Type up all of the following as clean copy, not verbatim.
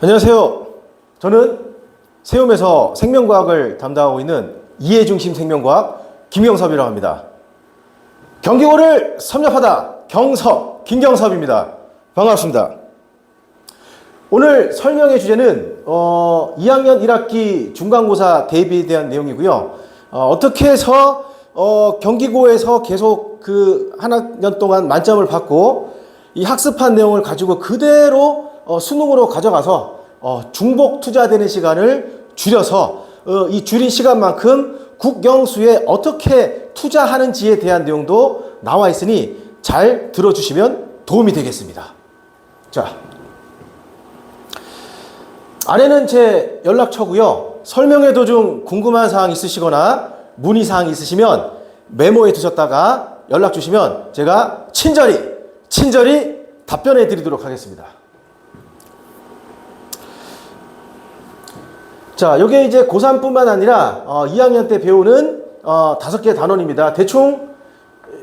안녕하세요. 저는 세움에서 생명과학을 담당하고 있는 이해중심 생명과학 김경섭이라고 합니다. 경기고를 섭렵하다 경섭 김경섭입니다. 반갑습니다. 오늘 설명의 주제는 2학년 1학기 중간고사 대비에 대한 내용이고요. 어떻게 해서 경기고에서 계속 한 학년 동안 만점을 받고 이 학습한 내용을 가지고 그대로 수능으로 가져가서 중복 투자되는 시간을 줄여서 이 줄인 시간만큼 국영수에 어떻게 투자하는지에 대한 내용도 나와 있으니 잘 들어주시면 도움이 되겠습니다. 자, 아래는 제 연락처고요. 설명회 도중 궁금한 사항 있으시거나 문의 사항 있으시면 메모해 두셨다가 연락 주시면 제가 친절히 답변해 드리도록 하겠습니다. 자, 요게 이제 고3뿐만 아니라 2학년 때 배우는 5개 단원입니다. 대충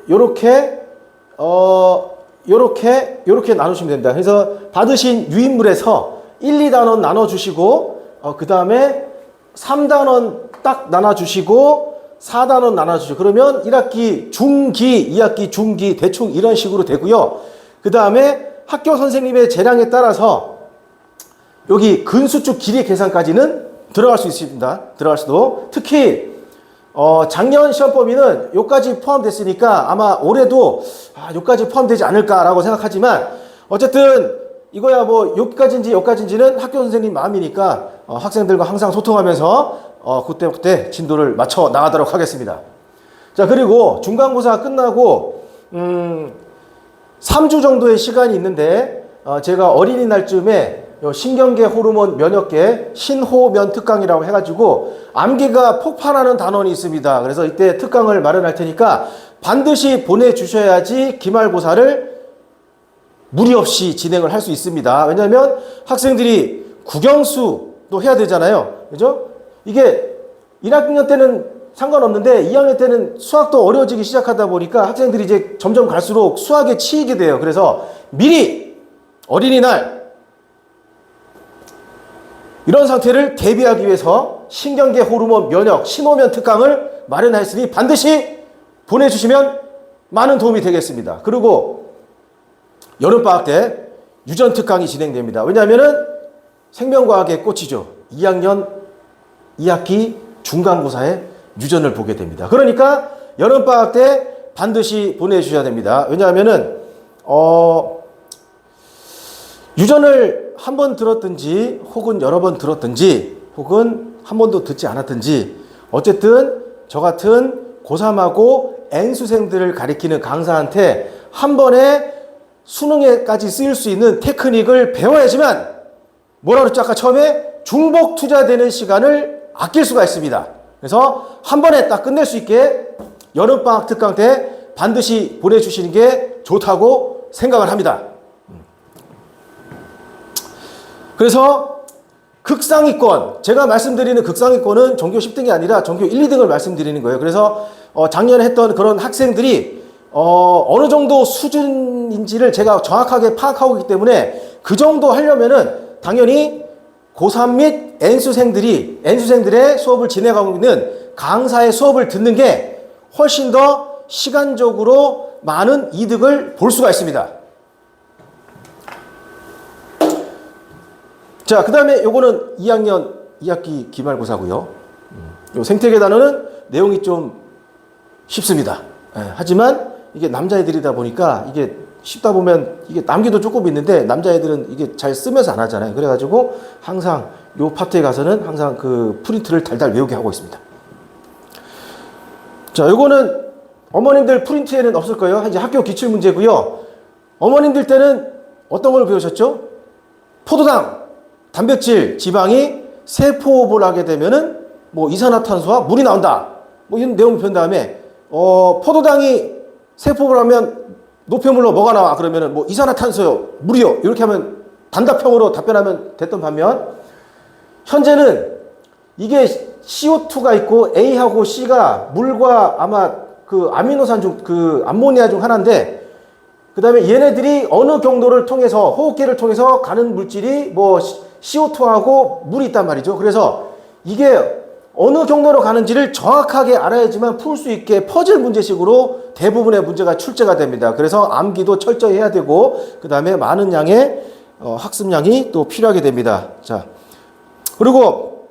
요렇게 나누시면 됩니다. 그래서 받으신 유인물에서 1, 2단원 나눠주시고 그 다음에 3단원 딱 나눠주시고 4단원 나눠주시고 그러면 1학기 중기, 2학기 중기 대충 이런 식으로 되고요. 그 다음에 학교 선생님의 재량에 따라서 여기 근수축 길이 계산까지는 들어갈 수 있습니다. 들어갈 수도. 특히 작년 시험 범위는 요까지 포함됐으니까 아마 올해도 요까지 포함되지 않을까라고 생각하지만 어쨌든 이거야 뭐 여기까지인지는 학교 선생님 마음이니까 학생들과 항상 소통하면서 그때 진도를 맞춰 나가도록 하겠습니다. 자, 그리고 중간고사 끝나고 3주 정도의 시간이 있는데 제가 어린이날쯤에 신경계 호르몬 면역계 신호면 특강이라고 해가지고 암기가 폭발하는 단원이 있습니다. 그래서 이때 특강을 마련할 테니까 반드시 보내주셔야지 기말고사를 무리 없이 진행을 할 수 있습니다. 왜냐하면 학생들이 국영수도 해야 되잖아요. 그죠? 이게 1학년 때는 상관없는데 2학년 때는 수학도 어려워지기 시작하다 보니까 학생들이 이제 점점 갈수록 수학에 치이게 돼요. 그래서 미리 어린이날 이런 상태를 대비하기 위해서 신경계 호르몬 면역 신호면 특강을 마련했으니 반드시 보내주시면 많은 도움이 되겠습니다. 그리고 여름방학 때 유전 특강이 진행됩니다. 왜냐하면은 생명과학의 꽃이죠. 2학년 2학기 중간고사에 유전을 보게 됩니다. 그러니까 여름방학 때 반드시 보내주셔야 됩니다. 왜냐하면은 유전을 한 번 들었든지 혹은 여러 번 들었든지 혹은 한 번도 듣지 않았든지 어쨌든 저 같은 고3하고 N수생들을 가리키는 강사한테 한 번에 수능에까지 쓰일 수 있는 테크닉을 배워야지만 뭐라 그랬죠? 아까 처음에 중복 투자되는 시간을 아낄 수가 있습니다. 그래서 한 번에 딱 끝낼 수 있게 여름방학 특강 때 반드시 보내주시는 게 좋다고 생각을 합니다. 그래서 극상위권, 제가 말씀드리는 극상위권은 전교 10등이 아니라 전교 1, 2등을 말씀드리는 거예요. 그래서 작년에 했던 그런 학생들이 어느 정도 수준인지를 제가 정확하게 파악하고 있기 때문에 그 정도 하려면은 당연히 고3 및 N수생들의 수업을 진행하고 있는 강사의 수업을 듣는 게 훨씬 더 시간적으로 많은 이득을 볼 수가 있습니다. 자, 그 다음에 요거는 2학년 2학기 기말고사고요. 요 생태계 단어는 내용이 좀 쉽습니다. 하지만 이게 남자애들이다 보니까 이게 쉽다 보면 이게 남기도 조금 있는데 남자애들은 이게 잘 쓰면서 안 하잖아요. 그래가지고 항상 요 파트에 가서는 항상 그 프린트를 달달 외우게 하고 있습니다. 자, 요거는 어머님들 프린트에는 없을 거예요. 이제 학교 기출문제고요. 어머님들 때는 어떤 걸 배우셨죠? 포도당, 단백질, 지방이 세포호흡을 하게 되면은 뭐 이산화탄소와 물이 나온다. 뭐 이런 내용 배운 다음에 포도당이 세포호흡을 하면 노폐물로 뭐가 나와? 그러면은 뭐 이산화탄소요, 물이요. 이렇게 하면 단답형으로 답변하면 됐던 반면 현재는 이게 CO2가 있고 A하고 C가 물과 아마 그 아미노산 중 그 암모니아 중 하나인데 그 다음에 얘네들이 어느 경로를 통해서 호흡기를 통해서 가는 물질이 뭐 CO2하고 물이 있단 말이죠. 그래서 이게 어느 경로로 가는지를 정확하게 알아야지만 풀 수 있게 퍼즐 문제식으로 대부분의 문제가 출제가 됩니다. 그래서 암기도 철저히 해야 되고 그 다음에 많은 양의 학습량이 또 필요하게 됩니다. 자, 그리고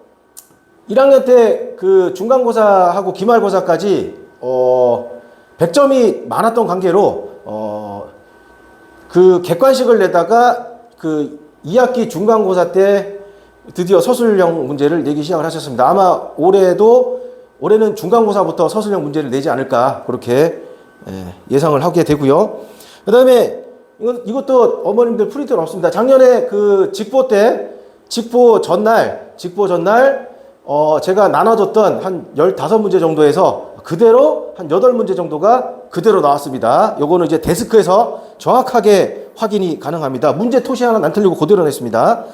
1학년 때 그 중간고사하고 기말고사까지 100점이 많았던 관계로 그 객관식을 내다가 그 2학기 중간고사 때 드디어 서술형 문제를 내기 시작을 하셨습니다. 아마 올해는 중간고사부터 서술형 문제를 내지 않을까 그렇게 예상을 하게 되고요. 그 다음에 이것도 어머님들 프린트는 없습니다. 작년에 그 직보 전날 제가 나눠줬던 한 15문제 정도에서 그대로 한 8문제 정도가 그대로 나왔습니다. 요거는 이제 데스크에서 정확하게 확인이 가능합니다. 문제 토시 하나 안 틀리고 그대로 냈습니다.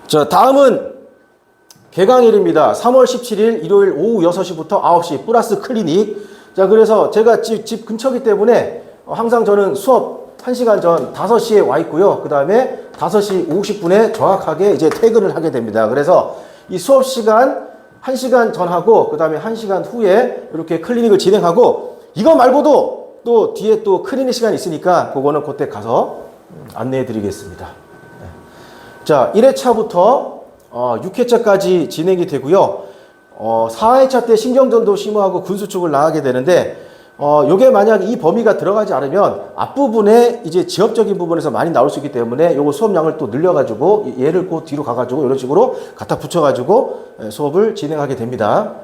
자, 다음은 개강일입니다. 3월 17일 일요일 오후 6시부터 9시 플러스 클리닉. 자, 그래서 제가 집 근처이기 때문에 항상 저는 수업 1시간 전 5시에 와 있고요. 그 다음에 5시 50분에 정확하게 이제 퇴근을 하게 됩니다. 그래서 이 수업 시간 1시간 전하고 그 다음에 1시간 후에 이렇게 클리닉을 진행하고 이거 말고도 또 뒤에 또 클리닉 시간이 있으니까 그거는 그때 가서 안내해 드리겠습니다. 자, 1회차부터 6회차까지 진행이 되고요. 4회차 때 신경전도 심화하고 군수축을 나가게 되는데 요게 만약 이 범위가 들어가지 않으면 앞부분에 이제 지역적인 부분에서 많이 나올 수 있기 때문에 요거 수업량을 또 늘려가지고 얘를 그 뒤로 가가지고 이런 식으로 갖다 붙여가지고 수업을 진행하게 됩니다.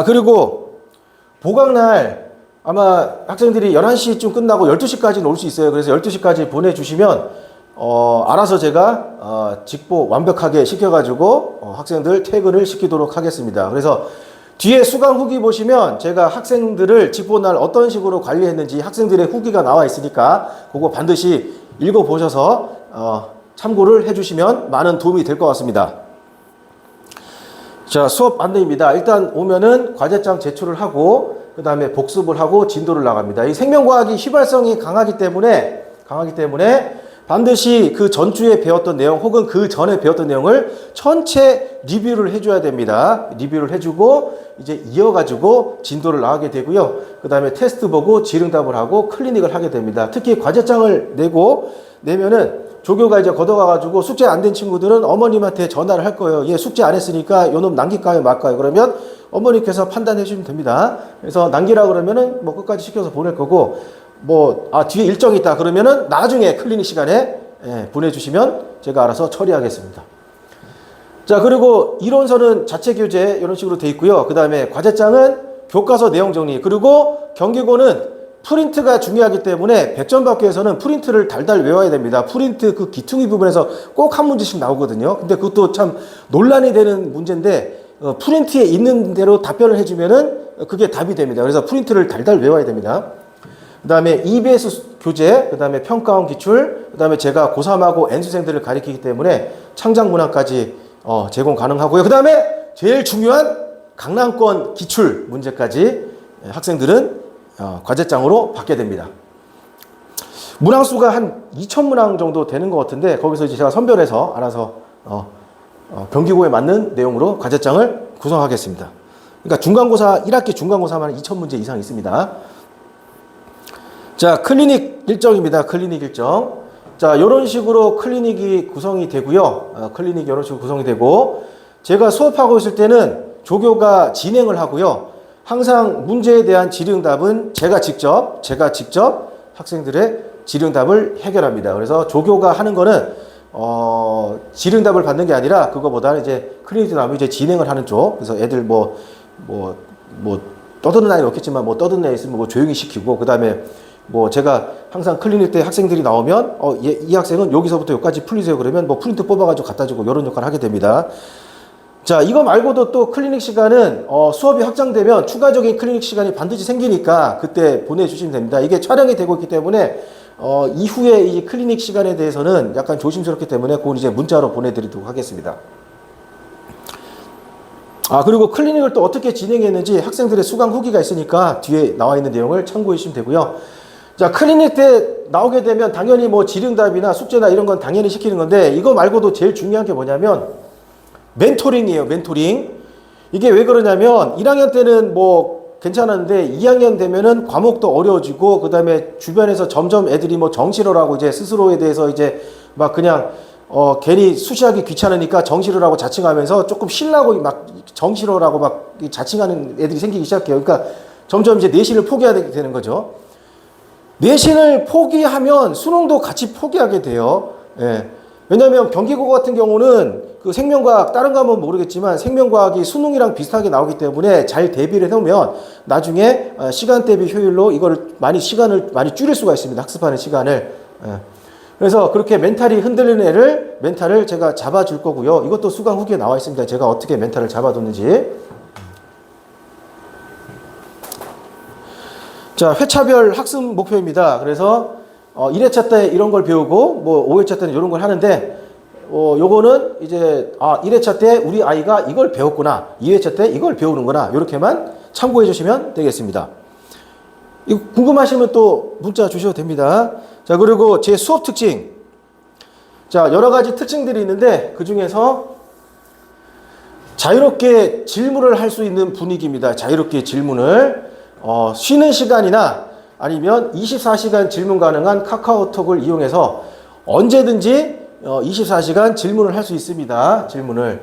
그리고 보강날 아마 학생들이 11시쯤 끝나고 12시까지는 올 수 있어요. 그래서 12시까지 보내주시면 알아서 제가 직보 완벽하게 시켜가지고 학생들 퇴근을 시키도록 하겠습니다. 그래서 뒤에 수강 후기 보시면 제가 학생들을 직보날 어떤 식으로 관리했는지 학생들의 후기가 나와 있으니까 그거 반드시 읽어보셔서 참고를 해주시면 많은 도움이 될 것 같습니다. 자, 수업 안내입니다. 일단 오면은 과제장 제출을 하고 그 다음에 복습을 하고 진도를 나갑니다. 이 생명과학이 휘발성이 강하기 때문에 반드시 그 전주에 배웠던 내용 혹은 그 전에 배웠던 내용을 전체 리뷰를 해줘야 됩니다. 리뷰를 해주고 이제 이어가지고 진도를 나가게 되고요. 그 다음에 테스트 보고 질응답을 하고 클리닉을 하게 됩니다. 특히 과제장을 내면은 조교가 이제 걷어가가지고 숙제 안 된 친구들은 어머님한테 전화를 할 거예요. 얘 숙제 안 했으니까 요놈 남길까요 말까요? 그러면 어머니께서 판단해 주시면 됩니다. 그래서 남기라 그러면은 뭐 끝까지 시켜서 보낼 거고 뒤에 일정이 있다 그러면은 나중에 클리닉 시간에 보내주시면 제가 알아서 처리하겠습니다. 자, 그리고 이론서는 자체 교재 이런 식으로 돼 있고요. 그 다음에 과제장은 교과서 내용 정리, 그리고 경기고는 프린트가 중요하기 때문에 100점 받기 위해서는 프린트를 달달 외워야 됩니다. 프린트 그 기퉁이 부분에서 꼭 한 문제씩 나오거든요. 근데 그것도 참 논란이 되는 문제인데 프린트에 있는 대로 답변을 해주면은 그게 답이 됩니다. 그래서 프린트를 달달 외워야 됩니다. 그 다음에 EBS 교재, 그 다음에 평가원 기출, 그 다음에 제가 고3하고 N수생들을 가리키기 때문에 창작 문항까지 제공 가능하고요. 그 다음에 제일 중요한 강남권 기출 문제까지 학생들은 과제장으로 받게 됩니다. 문항수가 한 2,000문항 정도 되는 것 같은데 거기서 이제 제가 선별해서 알아서 경기고에 맞는 내용으로 과제장을 구성하겠습니다. 그러니까 중간고사 1학기 중간고사만 2,000문제 이상 있습니다. 자, 클리닉 일정입니다. 클리닉 일정. 자, 요런 식으로 클리닉이 구성이 되고요. 클리닉이 이런 식으로 구성이 되고 제가 수업하고 있을 때는 조교가 진행을 하고요. 항상 문제에 대한 질의응답은 제가 직접 학생들의 질의응답을 해결합니다. 그래서 조교가 하는 거는 질의응답을 받는 게 아니라 그거보다는 이제 클리닉 나오면 이제 진행을 하는 쪽. 그래서 애들 떠드는 아이는 없겠지만 떠드는 애 있으면 조용히 시키고 그 다음에 제가 항상 클리닉 때 학생들이 나오면 이 학생은 여기서부터 여기까지 풀리세요 그러면 프린트 뽑아가지고 갖다 주고 이런 역할을 하게 됩니다. 자, 이거 말고도 또 클리닉 시간은 수업이 확장되면 추가적인 클리닉 시간이 반드시 생기니까 그때 보내주시면 됩니다. 이게 촬영이 되고 있기 때문에 이후에 이 클리닉 시간에 대해서는 약간 조심스럽기 때문에 그건 이제 문자로 보내드리도록 하겠습니다. 그리고 클리닉을 또 어떻게 진행했는지 학생들의 수강 후기가 있으니까 뒤에 나와 있는 내용을 참고해 주시면 되고요. 자, 클리닉 때 나오게 되면 당연히 뭐 질응답이나 숙제나 이런 건 당연히 시키는 건데, 이거 말고도 제일 중요한 게 뭐냐면 멘토링이에요. 멘토링. 이게 왜 그러냐면 1학년 때는 뭐 괜찮았는데 2학년 되면은 과목도 어려워지고, 그 다음에 주변에서 점점 애들이 뭐 정시로라고 이제 스스로에 대해서 이제 막 그냥 괜히 수시하기 귀찮으니까 정시로라고 자칭하면서 조금 쉬려고 막 정시로라고 막 자칭하는 애들이 생기기 시작해요. 그러니까 점점 이제 내신을 포기하게 되는 거죠. 내신을 포기하면 수능도 같이 포기하게 돼요. 예. 왜냐하면 경기국어 같은 경우는 그 생명과학, 다른 과목은 모르겠지만 생명과학이 수능이랑 비슷하게 나오기 때문에 잘 대비를 해놓으면 나중에 시간 대비 효율로 이걸 시간을 많이 줄일 수가 있습니다. 학습하는 시간을. 예. 그래서 그렇게 멘탈이 흔들리는 멘탈을 제가 잡아줄 거고요. 이것도 수강 후기에 나와 있습니다. 제가 어떻게 멘탈을 잡아뒀는지. 자, 회차별 학습 목표입니다. 그래서 1회차 때 이런 걸 배우고 뭐 5회차 때는 이런 걸 하는데, 요거는 이제 1회차 때 우리 아이가 이걸 배웠구나, 2회차 때 이걸 배우는구나, 이렇게만 참고해 주시면 되겠습니다. 이거 궁금하시면 또 문자 주셔도 됩니다. 자, 그리고 제 수업 특징. 자, 여러 가지 특징들이 있는데 그 중에서 자유롭게 질문을 할 수 있는 분위기입니다. 자유롭게 질문을 쉬는 시간이나 아니면 24시간 질문 가능한 카카오톡을 이용해서 언제든지 24시간 질문을 할 수 있습니다. 질문을.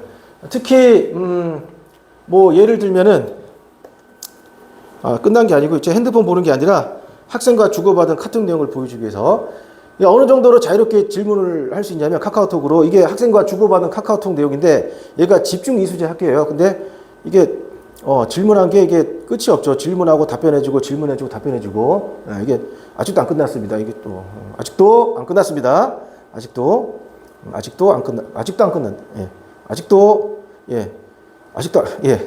특히 뭐 예를 들면은 끝난 게 아니고 제 핸드폰 보는 게 아니라 학생과 주고받은 카톡 내용을 보여주기 위해서 어느 정도로 자유롭게 질문을 할 수 있냐면 카카오톡으로, 이게 학생과 주고받은 카카오톡 내용인데 얘가 집중 이수제 학교예요. 근데 이게 질문한 게 이게 끝이 없죠. 질문하고 답변해주고 질문해주고 답변해주고. 이게 아직도 안 끝났습니다. 이게 또 아직도 안 끝났습니다. 아직도 안 끝났.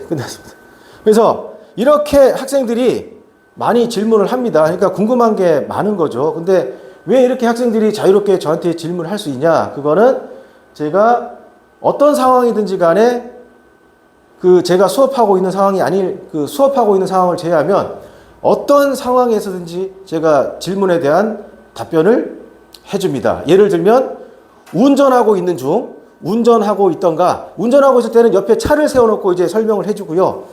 끝났습니다. 그래서 이렇게 학생들이 많이 질문을 합니다. 그러니까 궁금한 게 많은 거죠. 근데 왜 이렇게 학생들이 자유롭게 저한테 질문을 할 수 있냐? 그거는 제가 어떤 상황이든지 간에 제가 수업하고 있는 상황이 수업하고 있는 상황을 제외하면 어떤 상황에서든지 제가 질문에 대한 답변을 해줍니다. 예를 들면 운전하고 있던가, 운전하고 있을 때는 옆에 차를 세워놓고 이제 설명을 해주고요.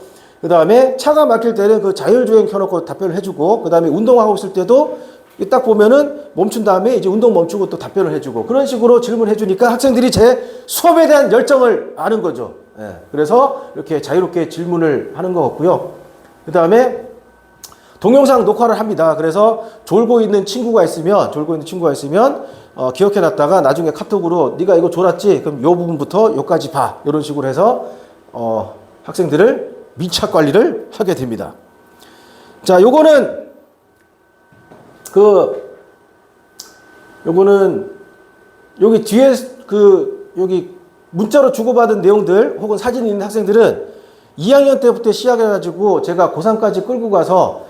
그 다음에 차가 막힐 때는 그 자율주행 켜놓고 답변을 해주고, 그 다음에 운동하고 있을 때도 딱 보면은 멈춘 다음에 이제 운동 멈추고 또 답변을 해주고, 그런 식으로 질문을 해주니까 학생들이 제 수업에 대한 열정을 아는 거죠. 그래서 이렇게 자유롭게 질문을 하는 것 같고요. 그 다음에 동영상 녹화를 합니다. 그래서 졸고 있는 친구가 있으면 기억해놨다가 나중에 카톡으로 네가 이거 졸았지? 그럼 요 부분부터 요까지 봐. 이런 식으로 해서 학생들을 밀착 관리를 하게 됩니다. 자, 요거는 여기 뒤에 여기 문자로 주고받은 내용들 혹은 사진이 있는 학생들은 2학년 때부터 시작해가지고 제가 고3까지 끌고 가서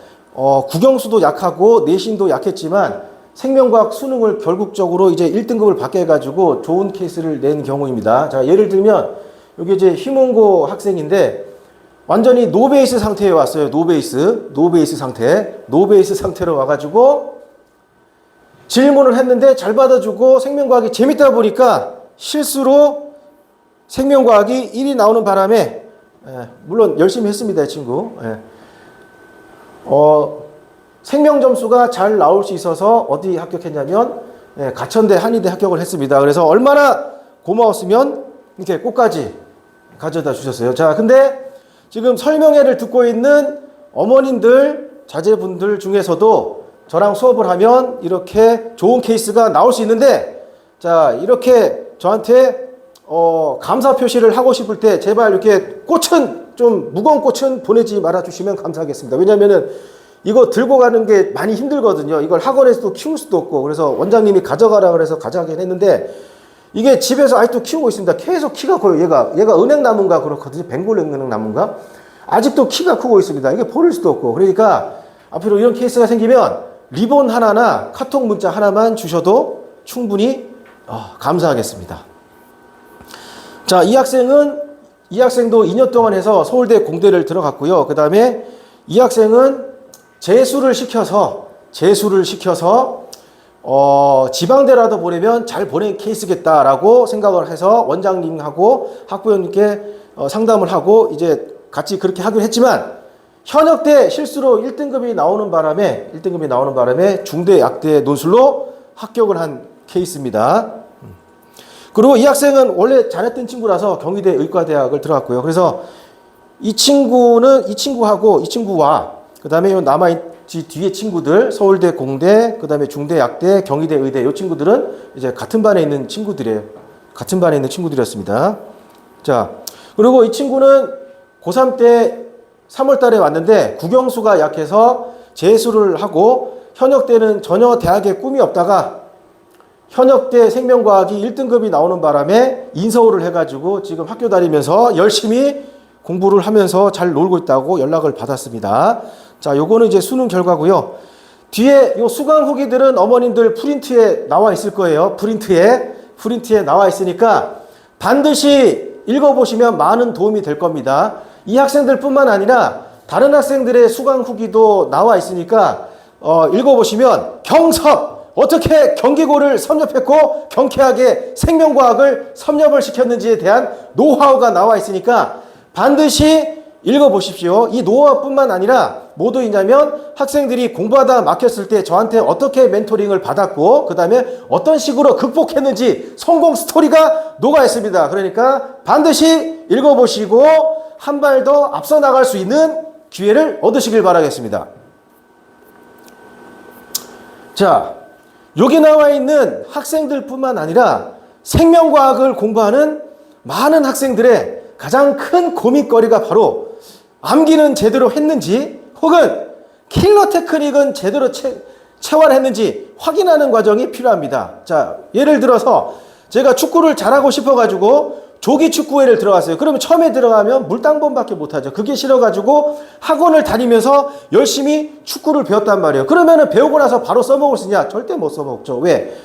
국영수도 약하고 내신도 약했지만 생명과학 수능을 결국적으로 이제 1등급을 받게 해가지고 좋은 케이스를 낸 경우입니다. 자, 예를 들면 여기 이제 휴문고 학생인데 완전히 노베이스 상태에 왔어요. 노베이스 상태로 와가지고 질문을 했는데 잘 받아주고 생명과학이 재밌다 보니까 실수로 생명과학이 1이 나오는 바람에, 물론 열심히 했습니다, 이 친구. 생명 점수가 잘 나올 수 있어서 어디 합격했냐면 가천대, 한의대 합격을 했습니다. 그래서 얼마나 고마웠으면 이렇게 꽃까지 가져다 주셨어요. 자, 근데 지금 설명회를 듣고 있는 어머님들, 자제분들 중에서도 저랑 수업을 하면 이렇게 좋은 케이스가 나올 수 있는데, 자, 이렇게 저한테 감사 표시를 하고 싶을 때 제발 이렇게 좀 무거운 꽃은 보내지 말아 주시면 감사하겠습니다. 왜냐면은 이거 들고 가는 게 많이 힘들거든요. 이걸 학원에서도 키울 수도 없고, 그래서 원장님이 가져가라 그래서 가져가긴 했는데 이게 집에서 아직도 키우고 있습니다. 계속 키가 커요. 얘가 은행나무인가 그렇거든요. 벵골 은행나무인가? 아직도 키가 크고 있습니다. 이게 버릴 수도 없고. 그러니까 앞으로 이런 케이스가 생기면 리본 하나나 카톡 문자 하나만 주셔도 충분히 감사하겠습니다. 자, 이 학생도 2년 동안 해서 서울대 공대를 들어갔고요. 그 다음에 이 학생은 재수를 시켜서 재수를 시켜서 지방대라도 보내면 잘 보낸 케이스겠다라고 생각을 해서 원장님하고 학부형님께 상담을 하고 이제 같이 그렇게 하기로 했지만 현역 때 실수로 1등급이 나오는 바람에 중대 약대 논술로 합격을 한 케이스입니다. 그리고 이 학생은 원래 잘했던 친구라서 경희대 의과대학을 들어갔고요. 그래서 이 친구와 그 다음에 남아있지 뒤에 친구들, 서울대, 공대, 그 다음에 중대, 약대, 경희대, 의대, 이 친구들은 이제 같은 반에 있는 친구들이에요. 같은 반에 있는 친구들이었습니다. 자, 그리고 이 친구는 고3 때 3월 달에 왔는데 국영수가 약해서 재수를 하고 현역 때는 전혀 대학에 꿈이 없다가 현역 때 생명과학이 1등급이 나오는 바람에 인서울을 해가지고 지금 학교 다니면서 열심히 공부를 하면서 잘 놀고 있다고 연락을 받았습니다. 자, 요거는 이제 수능 결과고요. 뒤에 요 수강 후기들은 어머님들 프린트에 나와 있을 거예요. 프린트에 나와 있으니까 반드시 읽어보시면 많은 도움이 될 겁니다. 이 학생들뿐만 아니라 다른 학생들의 수강 후기도 나와 있으니까 읽어보시면 경섭 어떻게 경기고를 섭렵했고 경쾌하게 생명과학을 섭렵을 시켰는지에 대한 노하우가 나와 있으니까 반드시 읽어보십시오. 이 노하우뿐만 아니라 뭐도 있냐면 학생들이 공부하다 막혔을 때 저한테 어떻게 멘토링을 받았고 그 다음에 어떤 식으로 극복했는지 성공 스토리가 녹아 있습니다. 그러니까 반드시 읽어보시고 한 발 더 앞서 나갈 수 있는 기회를 얻으시길 바라겠습니다. 자, 여기 나와 있는 학생들뿐만 아니라 생명과학을 공부하는 많은 학생들의 가장 큰 고민거리가 바로 암기는 제대로 했는지 혹은 킬러 테크닉은 제대로 체화했는지 확인하는 과정이 필요합니다. 자, 예를 들어서 제가 축구를 잘하고 싶어가지고 조기 축구회를 들어갔어요. 그러면 처음에 들어가면 물당번밖에 못하죠. 그게 싫어가지고 학원을 다니면서 열심히 축구를 배웠단 말이에요. 그러면은 배우고 나서 바로 써먹을 수 있냐? 절대 못 써먹죠. 왜?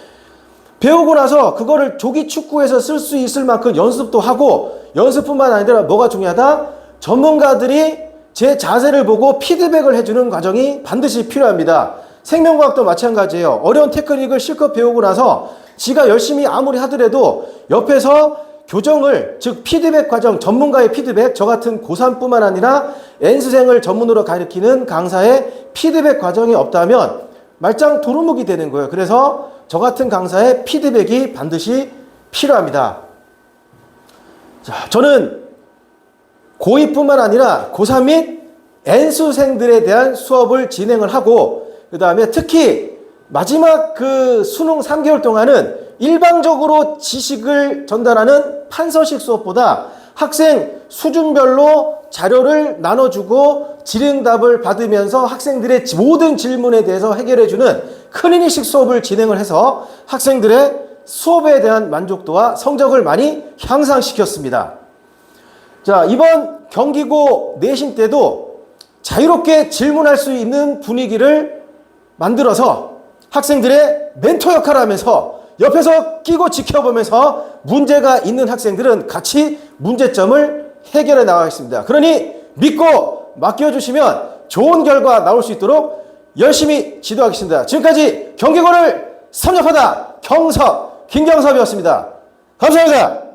배우고 나서 그거를 조기 축구에서 쓸 수 있을 만큼 연습도 하고 연습뿐만 아니라 뭐가 중요하다? 전문가들이 제 자세를 보고 피드백을 해주는 과정이 반드시 필요합니다. 생명과학도 마찬가지예요. 어려운 테크닉을 실컷 배우고 나서 지가 열심히 아무리 하더라도 옆에서 교정을, 즉 피드백 과정, 전문가의 피드백, 저 같은 고3뿐만 아니라 N수생을 전문으로 가르치는 강사의 피드백 과정이 없다면 말짱 도루묵이 되는 거예요. 그래서 저 같은 강사의 피드백이 반드시 필요합니다. 자, 저는 고2뿐만 아니라 고3 및 N수생들에 대한 수업을 진행을 하고 그 다음에 특히 마지막 그 수능 3개월 동안은 일방적으로 지식을 전달하는 판서식 수업보다 학생 수준별로 자료를 나눠주고 질의응답을 받으면서 학생들의 모든 질문에 대해서 해결해주는 클리닉식 수업을 진행을 해서 학생들의 수업에 대한 만족도와 성적을 많이 향상시켰습니다. 자, 이번 경기고 내신 때도 자유롭게 질문할 수 있는 분위기를 만들어서 학생들의 멘토 역할을 하면서 옆에서 끼고 지켜보면서 문제가 있는 학생들은 같이 문제점을 해결해 나가겠습니다. 그러니 믿고 맡겨주시면 좋은 결과 나올 수 있도록 열심히 지도하겠습니다. 지금까지 경기고를 섭렵하다 경섭 김경섭이었습니다. 감사합니다.